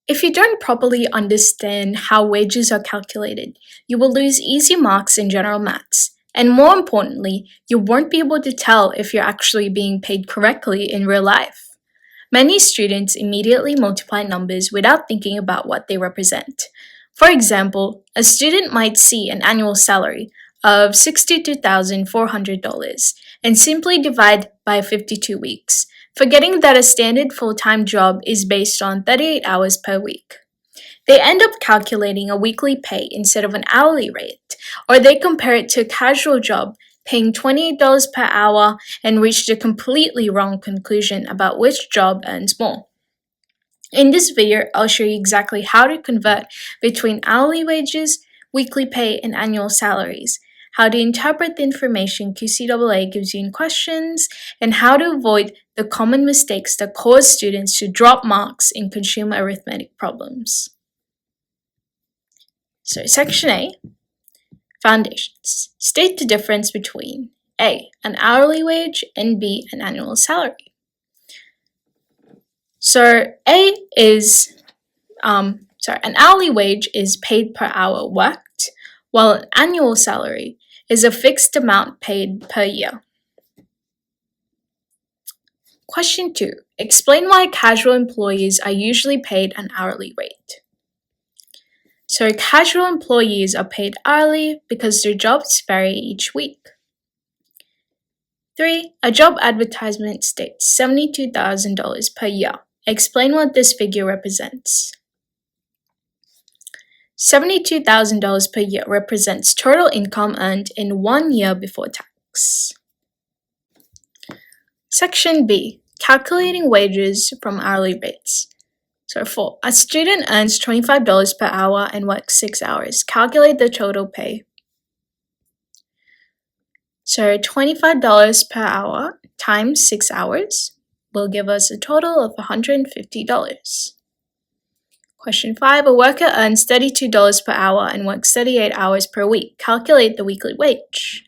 If you don't properly understand how wages are calculated, you will lose easy marks in general maths. And more importantly, you won't be able to tell if you're actually being paid correctly in real life. Many students immediately multiply numbers without thinking about what they represent. For example, a student might see an annual salary of $62,400 and simply divide by 52 weeks, forgetting that a standard full-time job is based on 38 hours per week. They end up calculating a weekly pay instead of an hourly rate, or they compare it to a casual job paying $28 per hour and reach the completely wrong conclusion about which job earns more. In this video, I'll show you exactly how to convert between hourly wages, weekly pay, and annual salaries, how to interpret the information QCAA gives you in questions, and how to avoid the common mistakes that cause students to drop marks in consumer arithmetic problems. So, Section A, Foundations. State the difference between A, an hourly wage, and B, an annual salary. So A is, an hourly wage is paid per hour worked, while an annual salary is a fixed amount paid per year. Question 2. Explain why casual employees are usually paid an hourly rate. So casual employees are paid hourly because their jobs vary each week. 3. A job advertisement states $72,000 per year. Explain what this figure represents. $72,000 per year represents total income earned in 1 year before tax. Section B, calculating wages from hourly rates. So 4, a student earns $25 per hour and works 6 hours. Calculate the total pay. So $25 per hour times 6 hours will give us a total of $150. Question 5, a worker earns $32 per hour and works 38 hours per week. Calculate the weekly wage.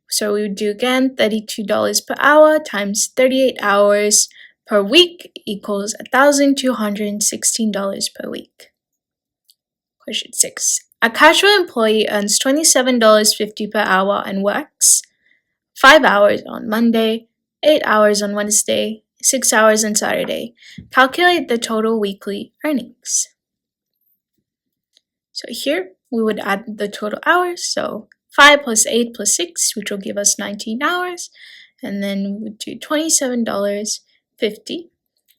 So we would do again $32 per hour times 38 hours per week equals $1,216 per week. Question 6. A casual employee earns $27.50 per hour and works 5 hours on Monday, 8 hours on Wednesday, 6 hours on Saturday. Calculate the total weekly earnings. So here we would add the total hours. So 5 plus 8 plus 6, which will give us 19 hours. And then we would do $27.50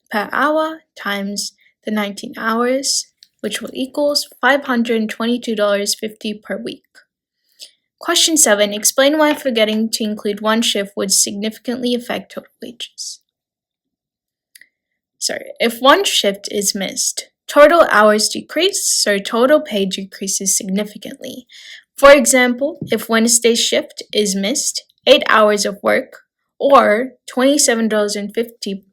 per hour times the 19 hours, which will equals $522.50 per week. Question 7. Explain why forgetting to include one shift would significantly affect total wages. So if one shift is missed, total hours decrease, so total pay decreases significantly. For example, if Wednesday's shift is missed, 8 hours of work, or $27.50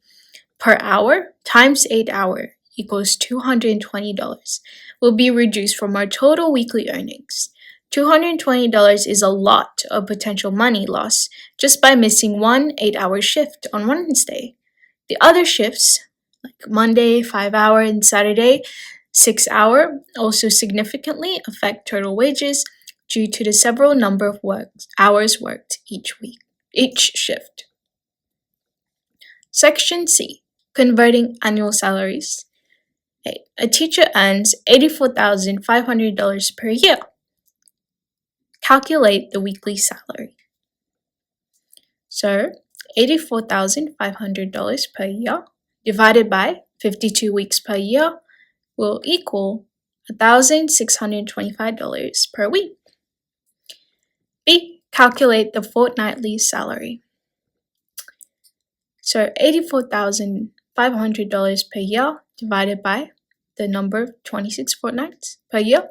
per hour times 8 hours equals $220 will be reduced from our total weekly earnings. $220 is a lot of potential money loss just by missing one 8-hour shift on Wednesday. The other shifts, like Monday, 5 hour, and Saturday, 6 hour, also significantly affect total wages due to the several number of hours worked each shift. Section C, converting annual salaries. A teacher earns $84,500 per year. Calculate the weekly salary. So $84,500 per year divided by 52 weeks per year will equal $1,625 per week. B, calculate the fortnightly salary. So $84,500 per year divided by the number of 26 fortnights per year,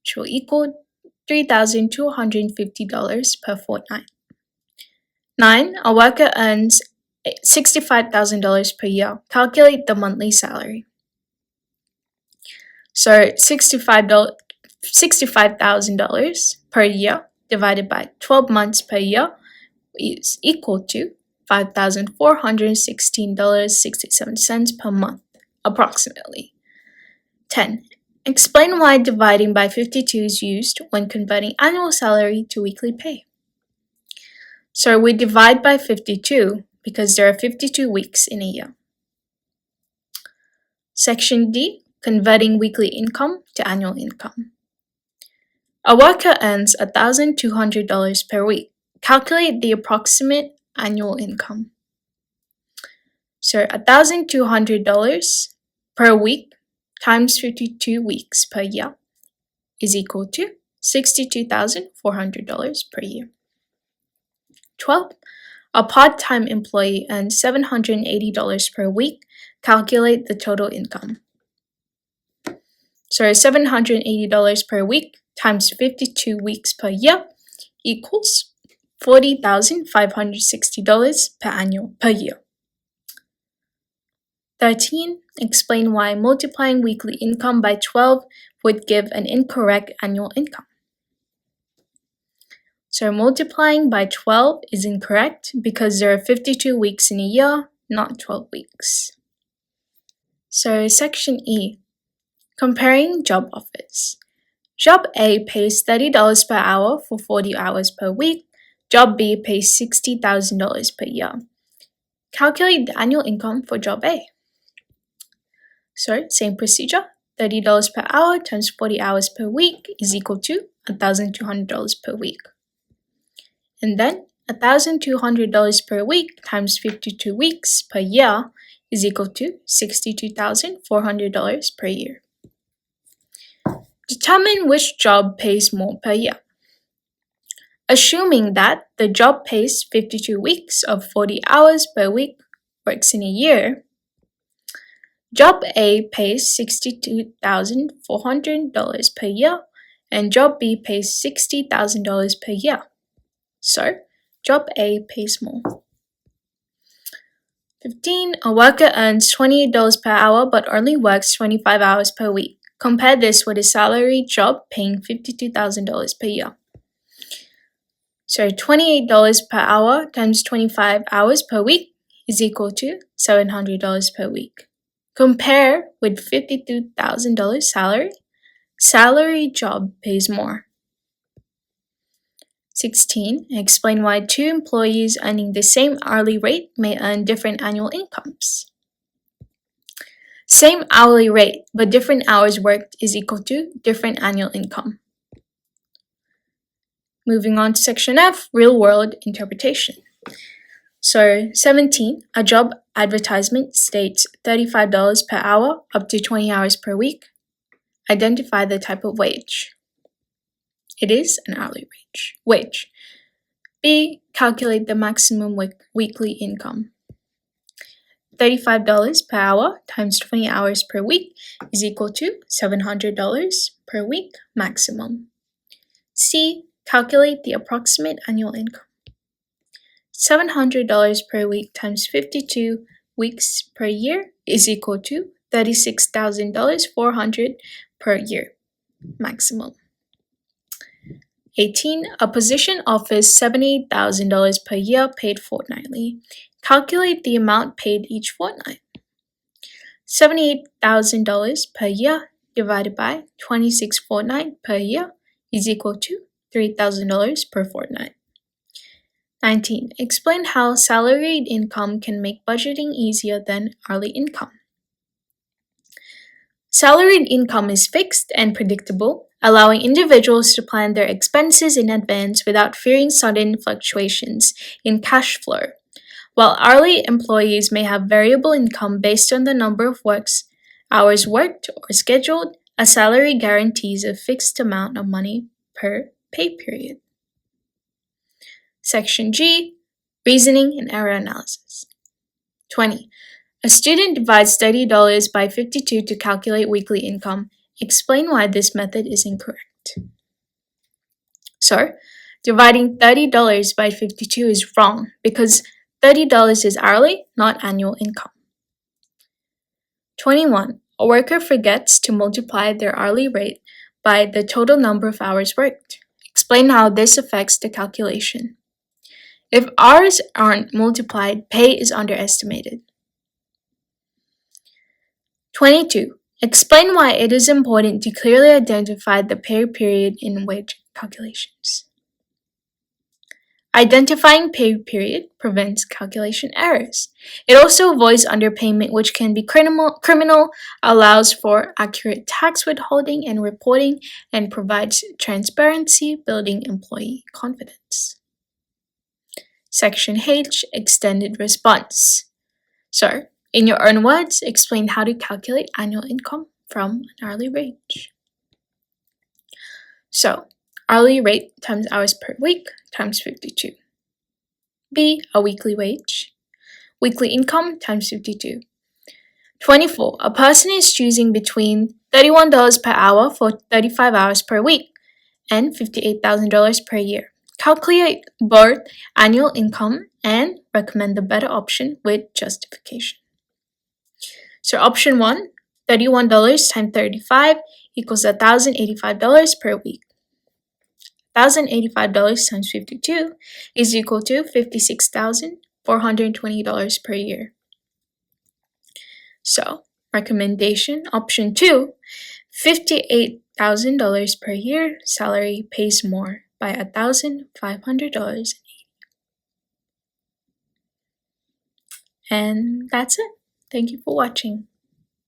which will equal $3,250 per fortnight. 9. A worker earns $65,000 per year. Calculate the monthly salary. So $65,000 per year divided by 12 months per year is equal to $5,416.67 per month, approximately. 10. Explain why dividing by 52 is used when converting annual salary to weekly pay. So we divide by 52 because there are 52 weeks in a year. Section D, converting weekly income to annual income. A worker earns $1,200 per week. Calculate the approximate annual income. So $1,200 per week times 52 weeks per year is equal to $62,400 per year. 12. A part-time employee earns $780 per week. Calculate the total income. So $780 per week times 52 weeks per year equals $40,560 per year. 13. Explain why multiplying weekly income by 12 would give an incorrect annual income. So multiplying by 12 is incorrect because there are 52 weeks in a year, not 12 weeks. So Section E, comparing job offers. Job A pays $30 per hour for 40 hours per week. Job B pays $60,000 per year. Calculate the annual income for Job A. So, same procedure. $30 per hour times 40 hours per week is equal to $1,200 per week. And then, $1,200 per week times 52 weeks per year is equal to $62,400 per year. Determine which job pays more per year. Assuming that the job pays 52 weeks of 40 hours per week works in a year, Job A pays $62,400 per year and Job B pays $60,000 per year. So, Job A pays more. 15. A worker earns $28 per hour but only works 25 hours per week. Compare this with a salaried job paying $52,000 per year. So $28 per hour times 25 hours per week is equal to $700 per week. Compare with $52,000 salary. Salary job pays more. 16. Explain why two employees earning the same hourly rate may earn different annual incomes. Same hourly rate, but different hours worked is equal to different annual income. Moving on to Section F, real-world interpretation. So 17, a job advertisement states $35 per hour up to 20 hours per week. Identify the type of wage. It is an hourly wage. B, calculate the maximum weekly income. $35 per hour times 20 hours per week is equal to $700 per week maximum. C, calculate the approximate annual income. $700 per week times 52 weeks per year is equal to $36,400 per year maximum. 18. A position offers $78,000 per year paid fortnightly. Calculate the amount paid each fortnight. $78,000 per year divided by 26 fortnight per year is equal to $3,000 per fortnight. 19. Explain how salaried income can make budgeting easier than hourly income. Salaried income is fixed and predictable, allowing individuals to plan their expenses in advance without fearing sudden fluctuations in cash flow. While hourly employees may have variable income based on the number of hours worked or scheduled, a salary guarantees a fixed amount of money per pay period. Section G, reasoning and error analysis. 20. A student divides $30 by 52 to calculate weekly income. Explain why this method is incorrect. So, dividing $30 by 52 is wrong because $30 is hourly, not annual income. 21. A worker forgets to multiply their hourly rate by the total number of hours worked. Explain how this affects the calculation. If hours aren't multiplied, pay is underestimated. 22. Explain why it is important to clearly identify the pay period in wage calculations. Identifying pay period prevents calculation errors. It also avoids underpayment, which can be criminal, allows for accurate tax withholding and reporting, and provides transparency, building employee confidence. Section H, Extended Response. So, in your own words, explain how to calculate annual income from an hourly wage. So, hourly rate times hours per week times 52. B, a weekly wage. Weekly income times 52. 24. A person is choosing between $31 per hour for 35 hours per week and $58,000 per year. Calculate both annual income and recommend the better option with justification. So option 1, $31 times 35 equals $1,085 per week. $1,085 times 52 is equal to $56,420 per year. So, recommendation option 2, $58,000 per year salary pays more by $1,500. And that's it. Thank you for watching.